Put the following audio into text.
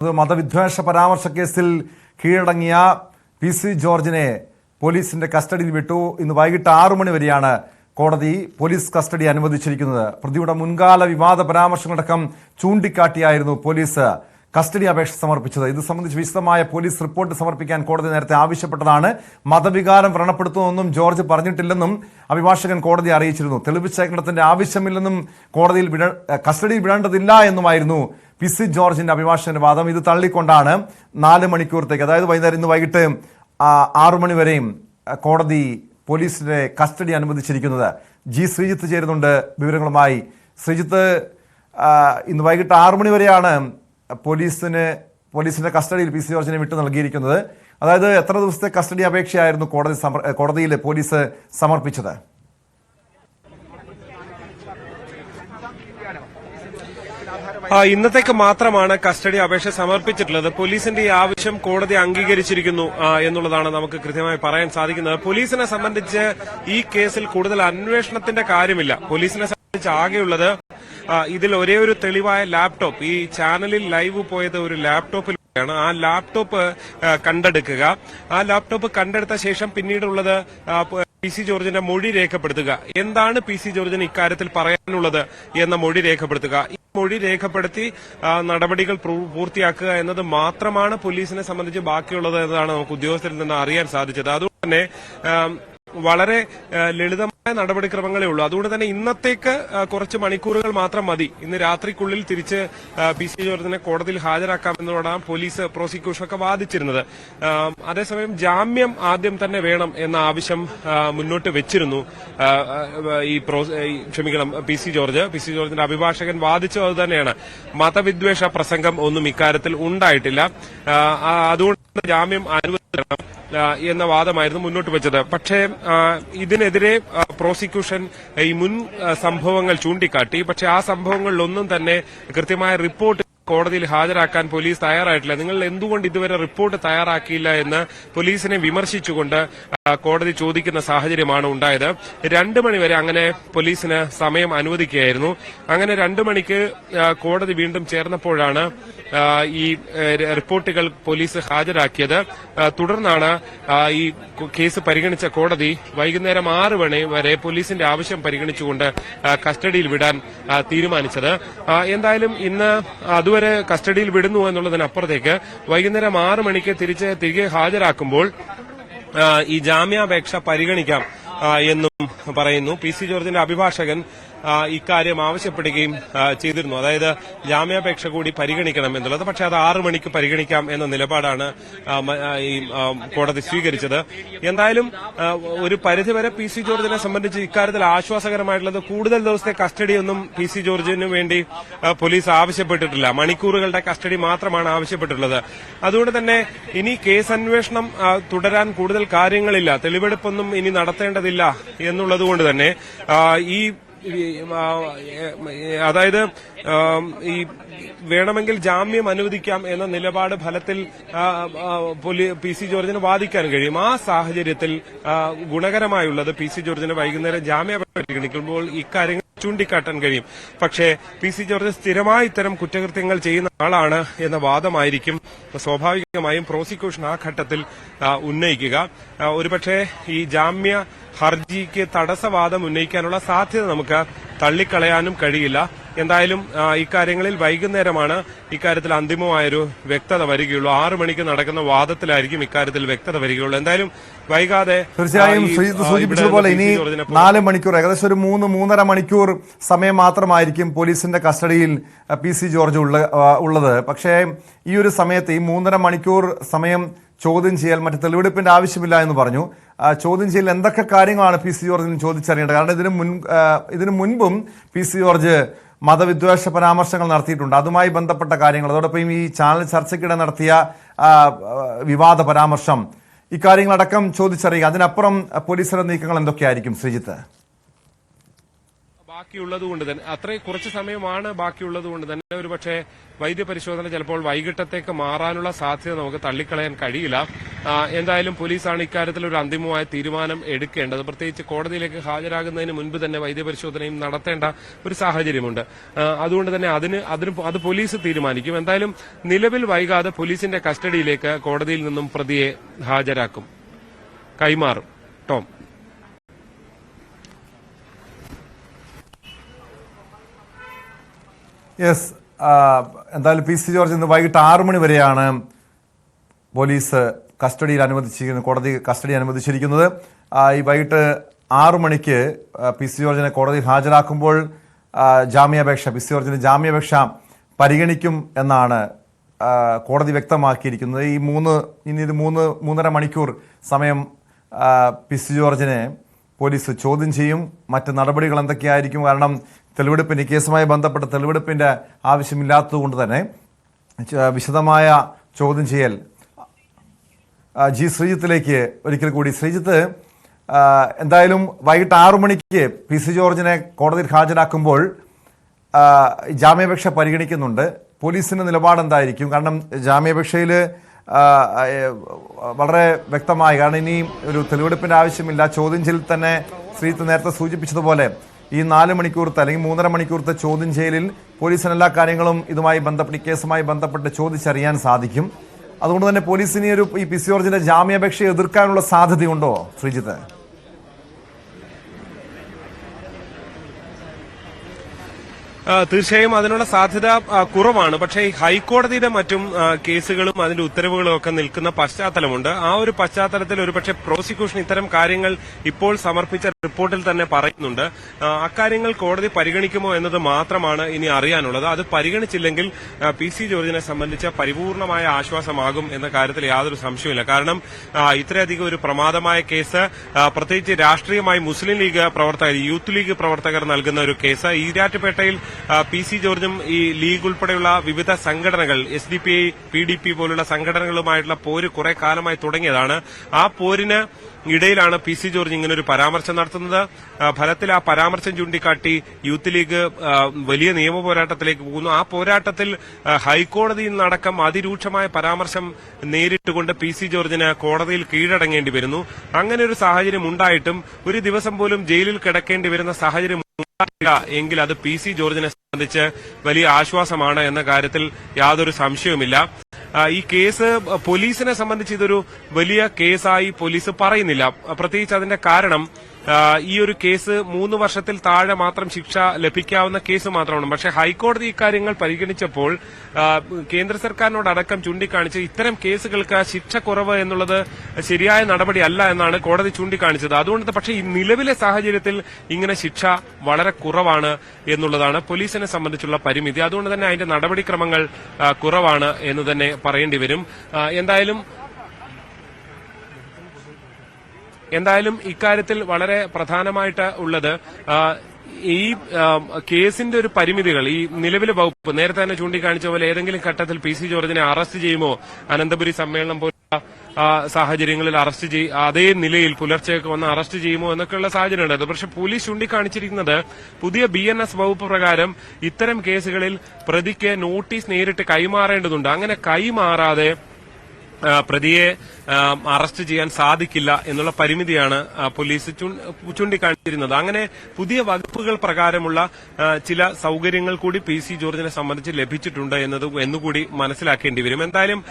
മതവിദ്വേഷ പരാമർശ കേസിൽ കീഴടങ്ങിയ പി.സി. ജോർജിനെ പോലീസിന്റെ കസ്റ്റഡിയിൽ വിട്ടു. ഇന്ന് വൈകിട്ട് 6 മണി വരെയാണ് കോടതി പോലീസ് കസ്റ്റഡി അനുവദിച്ചിരിക്കുന്നത്. പ്രതിയുടെ മുൻകാല വിവാദ പരാമർശങ്ങളടക്കം ചൂണ്ടിക്കാട്ടിയായിരുന്നു പോലീസ് കസ്റ്റഡി അപേക്ഷ സമർപ്പിച്ചത്. ഇത് സംബന്ധിച്ച് വിശദമായ പോലീസ് റിപ്പോർട്ട് സമർപ്പിക്കാൻ കോടതി നേരത്തെ ആവശ്യപ്പെട്ടതാണ്. മതവികാരം വ്രണപ്പെടുത്തുന്നതൊന്നും ജോർജ് പറഞ്ഞിട്ടില്ലെന്നും അഭിഭാഷകൻ കോടതിയെ അറിയിച്ചിരുന്നു. തെളിവ് ശേഖരണത്തിന്റെ ആവശ്യമില്ലെന്നും കോടതിയിൽ കസ്റ്റഡിയിൽ വിടേണ്ടതില്ല എന്നുമായിരുന്നു പി.സി. ജോർജിന്റെ അഭിഭാഷകന്റെ വാദം. ഇത് തള്ളിക്കൊണ്ടാണ് 4 മണിക്കൂറത്തേക്ക്, അതായത് വൈകുന്നേരം ഇന്ന് വൈകിട്ട് 6 മണി വരെയും കോടതി പോലീസിന്റെ കസ്റ്റഡി അനുവദിച്ചിരിക്കുന്നത്. ജി ശ്രീജിത്ത് ചേരുന്നുണ്ട് വിവരങ്ങളുമായി. ശ്രീജിത്ത്, ഇന്ന് വൈകിട്ട് 6 മണി വരെയാണ് പോലീസിന്റെ കസ്റ്റഡിയിൽ പി.സി. ജോർജിനെ വിട്ടു നൽകിയിരിക്കുന്നത്. അതായത് എത്ര ദിവസത്തെ കസ്റ്റഡി അപേക്ഷയായിരുന്നു കോടതിയിൽ പോലീസ് സമർപ്പിച്ചത്? ഇന്നത്തേക്ക് മാത്രമാണ് കസ്റ്റഡി അപേക്ഷ സമർപ്പിച്ചിട്ടുള്ളത്. പോലീസിന്റെ ഈ ആവശ്യം കോടതി അംഗീകരിച്ചിരിക്കുന്നു എന്നുള്ളതാണ് നമുക്ക് കൃത്യമായി പറയാൻ സാധിക്കുന്നത്. പോലീസിനെ സംബന്ധിച്ച് ഈ കേസിൽ കൂടുതൽ അന്വേഷണത്തിന്റെ കാര്യമില്ല. പോലീസിനെ സംബന്ധിച്ച് ആകെയുള്ളത് ഇതിൽ ഒരേ ഒരു തെളിവായ ലാപ്ടോപ്പ്, ഈ ചാനലിൽ ലൈവ് പോയത് ഒരു ലാപ്ടോപ്പിലാണ്. ആ ലാപ്ടോപ്പ് കണ്ടെടുക്കുക. ആ ലാപ്ടോപ്പ് കണ്ടെടുത്ത ശേഷം പിന്നീടുള്ളത് പി.സി. ജോർജിന്റെ മൊഴി രേഖപ്പെടുത്തുക. എന്താണ് പി.സി. ജോർജിന് ഇക്കാര്യത്തിൽ പറയാനുള്ളത് എന്ന മൊഴി രേഖപ്പെടുത്തുക. ഈ മൊഴി രേഖപ്പെടുത്തി നടപടികൾ പൂർത്തിയാക്കുക എന്നത് മാത്രമാണ് പോലീസിനെ സംബന്ധിച്ച് ബാക്കിയുള്ളത് എന്നതാണ് നമുക്ക് ഉദ്യോഗസ്ഥരിൽ നിന്ന് അറിയാൻ സാധിച്ചത്. അതുകൊണ്ട് തന്നെ വളരെ ലളിതമായ നടപടിക്രമങ്ങളേ ഉള്ളൂ. അതുകൊണ്ട് തന്നെ ഇന്നത്തേക്ക് കുറച്ച് മണിക്കൂറുകൾ മാത്രം മതി. ഇന്ന് രാത്രിക്കുള്ളിൽ തിരിച്ച് പി.സി. ജോർജിനെ കോടതിയിൽ ഹാജരാക്കാമെന്നതോടാണ് പോലീസ് പ്രോസിക്യൂഷനൊക്കെ വാദിച്ചിരുന്നത്. അതേസമയം ജാമ്യം ആദ്യം തന്നെ വേണം എന്ന ആവശ്യം മുന്നോട്ട് വെച്ചിരുന്നു പി.സി. ജോർജിന്റെ അഭിഭാഷകൻ വാദിച്ചത് അത് തന്നെയാണ്. മതവിദ്വേഷ പ്രസംഗം ഒന്നും ഇക്കാര്യത്തിൽ ഉണ്ടായിട്ടില്ല. അതുകൊണ്ട് ജാമ്യം അനുവദിക്കണം എന്ന വാദമായിരുന്നു മുന്നോട്ട് വെച്ചത്. പക്ഷേ ഇതിനെതിരെ പ്രോസിക്യൂഷൻ ഈ മുൻ സംഭവങ്ങൾ ചൂണ്ടിക്കാട്ടി. പക്ഷേ ആ സംഭവങ്ങളിലൊന്നും തന്നെ കൃത്യമായ റിപ്പോർട്ട് കോടതിയിൽ ഹാജരാക്കാൻ പോലീസ് തയ്യാറായിട്ടില്ല. നിങ്ങൾ എന്തുകൊണ്ട് ഇതുവരെ റിപ്പോർട്ട് തയ്യാറാക്കിയില്ല എന്ന് പോലീസിനെ വിമർശിച്ചുകൊണ്ട് കോടതി ചോദിക്കുന്ന സാഹചര്യമാണ് ഉണ്ടായത്. 2 മണിവരെ അങ്ങനെ പോലീസിന് സമയം അനുവദിക്കുകയായിരുന്നു. അങ്ങനെ 2 മണിക്ക് കോടതി വീണ്ടും ചേർന്നപ്പോഴാണ് ഈ റിപ്പോർട്ടുകൾ പോലീസ് ഹാജരാക്കിയത്. തുടർന്നാണ് ഈ കേസ് പരിഗണിച്ച കോടതി വൈകുന്നേരം 6 മണി വരെ പോലീസിന്റെ ആവശ്യം പരിഗണിച്ചുകൊണ്ട് കസ്റ്റഡിയിൽ വിടാൻ തീരുമാനിച്ചത്. എന്തായാലും ഇന്ന് അതുവരെ കസ്റ്റഡിയിൽ വിടുന്നു എന്നുള്ളതിനപ്പുറത്തേക്ക് വൈകുന്നേരം 6 മണിക്ക് തിരികെ ഹാജരാക്കുമ്പോൾ ഈ ജാമ്യാപേക്ഷ പരിഗണിക്കാം എന്നും പറയുന്നു. പി.സി. ജോർജിന്റെ അഭിഭാഷകൻ ഇക്കാര്യം ആവശ്യപ്പെടുകയും ചെയ്തിരുന്നു. അതായത് ജാമ്യാപേക്ഷ കൂടി പരിഗണിക്കണം എന്നുള്ളത്. പക്ഷെ അത് 6 മണിക്ക് പരിഗണിക്കാം എന്ന നിലപാടാണ് ഈ കോടതി സ്വീകരിച്ചത്. എന്തായാലും ഒരു പരിധിവരെ പി.സി. ജോർജിനെ സംബന്ധിച്ച് ഇക്കാര്യത്തിൽ ആശ്വാസകരമായിട്ടുള്ളത് കൂടുതൽ ദിവസത്തെ കസ്റ്റഡിയൊന്നും പി.സി. ജോർജിന് വേണ്ടി പോലീസ് ആവശ്യപ്പെട്ടിട്ടില്ല. മണിക്കൂറുകളുടെ കസ്റ്റഡി മാത്രമാണ് ആവശ്യപ്പെട്ടിട്ടുള്ളത്. അതുകൊണ്ട് തന്നെ ഇനി കേസ് അന്വേഷണം തുടരാൻ കൂടുതൽ കാര്യങ്ങളില്ല, തെളിവെടുപ്പൊന്നും ഇനി നടത്തേണ്ടതില്ല എന്നുള്ളതുകൊണ്ട് തന്നെ അതായത് ഈ വേണമെങ്കിൽ ജാമ്യം അനുവദിക്കാം എന്ന നിലപാട് ഫലത്തിൽ പി.സി. ജോർജിന് വാദിക്കാൻ കഴിയും. ആ സാഹചര്യത്തിൽ ഗുണകരമായുള്ളത് പി.സി. ജോർജിന് വൈകുന്നേരം ജാമ്യാപേക്ഷ പരിഗണിക്കുമ്പോൾ ഇക്കാര്യങ്ങൾ ചൂണ്ടിക്കാട്ടാൻ കഴിയും. പക്ഷേ പി.സി. ജോർജ് സ്ഥിരമായി ഇത്തരം കുറ്റകൃത്യങ്ങൾ ചെയ്യുന്ന ആളാണ് എന്ന വാദമായിരിക്കും സ്വാഭാവികമായും പ്രോസിക്യൂഷൻ ആ ഘട്ടത്തിൽ ഉന്നയിക്കുക. ഒരുപക്ഷെ ഈ ജാമ്യ ഹർജിക്ക് തടസ്സവാദം ഉന്നയിക്കാനുള്ള സാധ്യത നമുക്ക് തള്ളിക്കളയാനും കഴിയില്ല. എന്തായാലും ഇക്കാര്യങ്ങളിൽ വൈകുന്നേരമാണ് ഇക്കാര്യത്തിൽ അന്തിമമായൊരു വ്യക്തത വരികയുള്ളൂ. 6 മണിക്ക് നടക്കുന്ന വാദത്തിലായിരിക്കും ഇക്കാര്യത്തിൽ വ്യക്തത വരികയുള്ളൂ. എന്തായാലും വൈകാതെ തീർച്ചയായും സൂചിപ്പിച്ചതുപോലെ ഇനി 4 മണിക്കൂർ, ഏകദേശം ഒരു 3-3.5 മണിക്കൂർ സമയം മാത്രമായിരിക്കും പോലീസിന്റെ കസ്റ്റഡിയിൽ പി.സി. ജോർജ് ഉള്ളത്. പക്ഷേ ഈ ഒരു സമയത്ത് ഈ 3.5 മണിക്കൂർ സമയം ചോദ്യം ചെയ്യൽ, മറ്റ് തെളിവെടുപ്പിന്റെ ആവശ്യമില്ല എന്ന് പറഞ്ഞു. ചോദ്യം ചെയ്യൽ എന്തൊക്കെ കാര്യങ്ങളാണ് പി.സി. ജോർജിന് ചോദിച്ചറിയേണ്ടത്? കാരണം ഇതിനു മുൻപും പി.സി. ജോർജ് മതവിദ്വേഷ പരാമർശങ്ങൾ നടത്തിയിട്ടുണ്ട്. അതുമായി ബന്ധപ്പെട്ട കാര്യങ്ങൾ, അതോടൊപ്പം ഈ ചാനൽ ചർച്ചയ്ക്കിടെ നടത്തിയ വിവാദ പരാമർശം, ഇക്കാര്യങ്ങളടക്കം ചോദിച്ചറിയുക. അതിനപ്പുറം പോലീസിന്റെ നീക്കങ്ങൾ എന്തൊക്കെയായിരിക്കും ശ്രീജിത്ത്? ബാക്കിയുള്ളതുകൊണ്ട് തന്നെ അത്രയും കുറച്ച് സമയമാണ് ബാക്കിയുള്ളതുകൊണ്ട് തന്നെ ഒരുപക്ഷെ വൈദ്യപരിശോധന ചിലപ്പോൾ വൈകിട്ടത്തേക്ക് മാറാനുള്ള സാധ്യത നമുക്ക് തള്ളിക്കളയാൻ കഴിയില്ല. എന്തായാലും പോലീസാണ് ഇക്കാര്യത്തിൽ ഒരു അന്തിമമായ തീരുമാനം എടുക്കേണ്ടത്. പ്രത്യേകിച്ച് കോടതിയിലേക്ക് ഹാജരാകുന്നതിന് മുൻപ് തന്നെ വൈദ്യപരിശോധനയും നടത്തേണ്ട ഒരു സാഹചര്യമുണ്ട്. അതുകൊണ്ട് തന്നെ അത് പോലീസ് തീരുമാനിക്കും. എന്തായാലും നിലവിൽ വൈകാതെ പോലീസിന്റെ കസ്റ്റഡിയിലേക്ക് കോടതിയിൽ നിന്നും പ്രതിയെ ഹാജരാക്കും, കൈമാറും. ടോം. യെസ്, എന്തായാലും പി സി ജോർജ് ഇന്ന് വൈകിട്ട് 6 മണി വരെയാണ് പോലീസ് കസ്റ്റഡിയിൽ അനുവദിച്ചിരിക്കുന്നത്, കോടതി കസ്റ്റഡി അനുവദിച്ചിരിക്കുന്നത്. ഈ വൈകിട്ട് 6 മണിക്ക് പി സി ജോർജിനെ കോടതിയിൽ ഹാജരാക്കുമ്പോൾ പി സി ജോർജിന്റെ ജാമ്യാപേക്ഷ പരിഗണിക്കും എന്നാണ് കോടതി വ്യക്തമാക്കിയിരിക്കുന്നത്. ഇനി ഇത് 3.5 മണിക്കൂർ സമയം പി സി ജോർജിനെ പോലീസ് ചോദ്യം ചെയ്യും. മറ്റ് നടപടികൾ എന്തൊക്കെയായിരിക്കും? കാരണം തെളിവെടുപ്പിന് കേസുമായി ബന്ധപ്പെട്ട തെളിവെടുപ്പിന്റെ ആവശ്യമില്ലാത്തതുകൊണ്ട് തന്നെ വിശദമായ ചോദ്യം ചെയ്യൽ ജി ശ്രീജിത്തിലേക്ക് ഒരിക്കൽ കൂടി. ശ്രീജിത്ത്, എന്തായാലും വൈകിട്ട് 6 മണിക്ക് പി സി ജോർജിനെ കോടതിയിൽ ഹാജരാക്കുമ്പോൾ ജാമ്യാപേക്ഷ പരിഗണിക്കുന്നുണ്ട്. പോലീസിന്റെ നിലപാട് എന്തായിരിക്കും? കാരണം ജാമ്യാപേക്ഷയിൽ വളരെ വ്യക്തമായി, കാരണം ഇനി ഒരു തെളിവെടുപ്പിന്റെ ആവശ്യമില്ല. ചോദ്യം ചെയ്യലിൽ തന്നെ ശ്രീജിത്ത് നേരത്തെ സൂചിപ്പിച്ചതുപോലെ ഈ 4 മണിക്കൂറത്തെ അല്ലെങ്കിൽ 3.5 മണിക്കൂറത്തെ ചോദ്യം ചെയ്യലിൽ പോലീസിന് എല്ലാ കാര്യങ്ങളും ഇതുമായി ബന്ധപ്പെട്ട് കേസുമായി ബന്ധപ്പെട്ട് ചോദിച്ചറിയാൻ സാധിക്കും. അതുകൊണ്ട് തന്നെ പോലീസിന് ഈ പി സി ജോർജിന്റെ ജാമ്യാപേക്ഷയെ എതിർക്കാനുള്ള സാധ്യതയുണ്ടോ ശ്രീജിത്ത്? തീർച്ചയായും അതിനുള്ള സാധ്യത കുറവാണ്. പക്ഷേ ഈ ഹൈക്കോടതിയുടെ മറ്റും കേസുകളും അതിന്റെ ഉത്തരവുകളും ഒക്കെ നിൽക്കുന്ന പശ്ചാത്തലമുണ്ട്. ആ ഒരു പശ്ചാത്തലത്തിൽ ഒരുപക്ഷെ പ്രോസിക്യൂഷൻ ഇത്തരം കാര്യങ്ങൾ ഇപ്പോൾ സമർപ്പിച്ച റിപ്പോർട്ടിൽ തന്നെ പറയുന്നുണ്ട്. അക്കാര്യങ്ങൾ കോടതി പരിഗണിക്കുമോ എന്നത് മാത്രമാണ് ഇനി അറിയാനുള്ളത്. അത് പരിഗണിച്ചില്ലെങ്കിൽ പി സി ജോർജിനെ സംബന്ധിച്ച പരിപൂർണമായ ആശ്വാസമാകും എന്ന കാര്യത്തിൽ യാതൊരു സംശയമില്ല. കാരണം ഇത്രയധികം ഒരു പ്രമാദമായ കേസ്, പ്രത്യേകിച്ച് രാഷ്ട്രീയമായി മുസ്ലിം ലീഗ് പ്രവർത്തകർ, യൂത്ത് ലീഗ് പ്രവർത്തകർ നൽകുന്ന ഒരു കേസ്, ഈരാറ്റുപേട്ടയിൽ പി സി ജോർജും ഈ ലീഗ് ഉൾപ്പെടെയുള്ള വിവിധ സംഘടനകൾ, SDPI, PDP പോലുള്ള സംഘടനകളുമായിട്ടുള്ള പോര് കുറെ കാലമായി തുടങ്ങിയതാണ്. ആ പോരിന് ഇടയിലാണ് പി സി ജോർജ് ഇങ്ങനൊരു പരാമർശം നടത്തുന്നത്. ഫലത്തിൽ ആ പരാമർശം ചൂണ്ടിക്കാട്ടി യൂത്ത് ലീഗ് വലിയ നിയമ പോരാട്ടത്തിലേക്ക് പോകുന്നു. ആ പോരാട്ടത്തിൽ ഹൈക്കോടതിയിൽ നിന്നടക്കം അതിരൂക്ഷമായ പരാമർശം നേരിട്ടുകൊണ്ട് പി സി ജോർജിന് കോടതിയിൽ കീഴടങ്ങേണ്ടി വരുന്നു. അങ്ങനെ ഒരു സാഹചര്യം ഉണ്ടായിട്ടും ഒരു ദിവസം പോലും ജയിലിൽ കിടക്കേണ്ടി വരുന്ന സാഹചര്യം എങ്കിൽ അത് പി സി ജോർജിനെ സംബന്ധിച്ച് വലിയ ആശ്വാസമാണ് എന്ന കാര്യത്തിൽ യാതൊരു സംശയവുമില്ല. ഈ കേസ് പോലീസിനെ സംബന്ധിച്ച് ഇതൊരു വലിയ കേസായി പോലീസ് പറയുന്നില്ല. പ്രത്യേകിച്ച് അതിന്റെ കാരണം ഈ ഒരു കേസ് 3 വർഷത്തിൽ താഴെ മാത്രം ശിക്ഷ ലഭിക്കാവുന്ന കേസ് മാത്രമാണ്. പക്ഷേ ഹൈക്കോടതി ഇക്കാര്യങ്ങൾ പരിഗണിച്ചപ്പോൾ കേന്ദ്ര സർക്കാരിനോടടക്കം ചൂണ്ടിക്കാണിച്ച് ഇത്തരം കേസുകൾക്ക് ശിക്ഷ കുറവ് എന്നുള്ളത് ശരിയായ നടപടിയല്ല എന്നാണ് കോടതി ചൂണ്ടിക്കാണിച്ചത്. അതുകൊണ്ട് പക്ഷേ ഈ നിലവിലെ സാഹചര്യത്തിൽ ഇങ്ങനെ ശിക്ഷ വളരെ കുറവാണ് എന്നുള്ളതാണ് പോലീസിനെ സംബന്ധിച്ചുള്ള പരിമിതി. അതുകൊണ്ട് തന്നെ അതിന്റെ നടപടിക്രമങ്ങൾ കുറവാണ് എന്ന് തന്നെ പറയേണ്ടി വരും. എന്തായാലും ഇക്കാര്യത്തിൽ വളരെ പ്രധാനമായിട്ട് ഉള്ളത് ഈ കേസിന്റെ ഒരു പരിമിതികൾ, ഈ നിലവിലെ വകുപ്പ് നേരത്തെ തന്നെ ചൂണ്ടിക്കാണിച്ച പോലെ ഏതെങ്കിലും ഘട്ടത്തിൽ പി സി ജോർജിനെ അറസ്റ്റ് ചെയ്യുമോ, അനന്തപുരി സമ്മേളനം പോലുള്ള സാഹചര്യങ്ങളിൽ അതേ നിലയിൽ പുലർച്ചെയൊക്കെ വന്ന് അറസ്റ്റ് ചെയ്യുമോ എന്നൊക്കെയുള്ള സാഹചര്യം ഉണ്ടായത്. പക്ഷെ പോലീസ് ചൂണ്ടിക്കാണിച്ചിരിക്കുന്നത് പുതിയ BNS വകുപ്പ് പ്രകാരം ഇത്തരം കേസുകളിൽ പ്രതിക്ക് നോട്ടീസ് നേരിട്ട് കൈമാറേണ്ടതുണ്ട്. അങ്ങനെ കൈമാറാതെ പ്രതിയെ അറസ്റ്റ് ചെയ്യാൻ സാധിക്കില്ല എന്നുള്ള പരിമിതിയാണ് പോലീസ് ചൂണ്ടിക്കാണിച്ചിരുന്നത്. അങ്ങനെ പുതിയ വകുപ്പുകൾ പ്രകാരമുള്ള ചില സൌകര്യങ്ങൾ കൂടി പി സി ജോർജിനെ സംബന്ധിച്ച് ലഭിച്ചിട്ടുണ്ട് എന്നുകൂടി മനസ്സിലാക്കേണ്ടി വരും. എന്തായാലും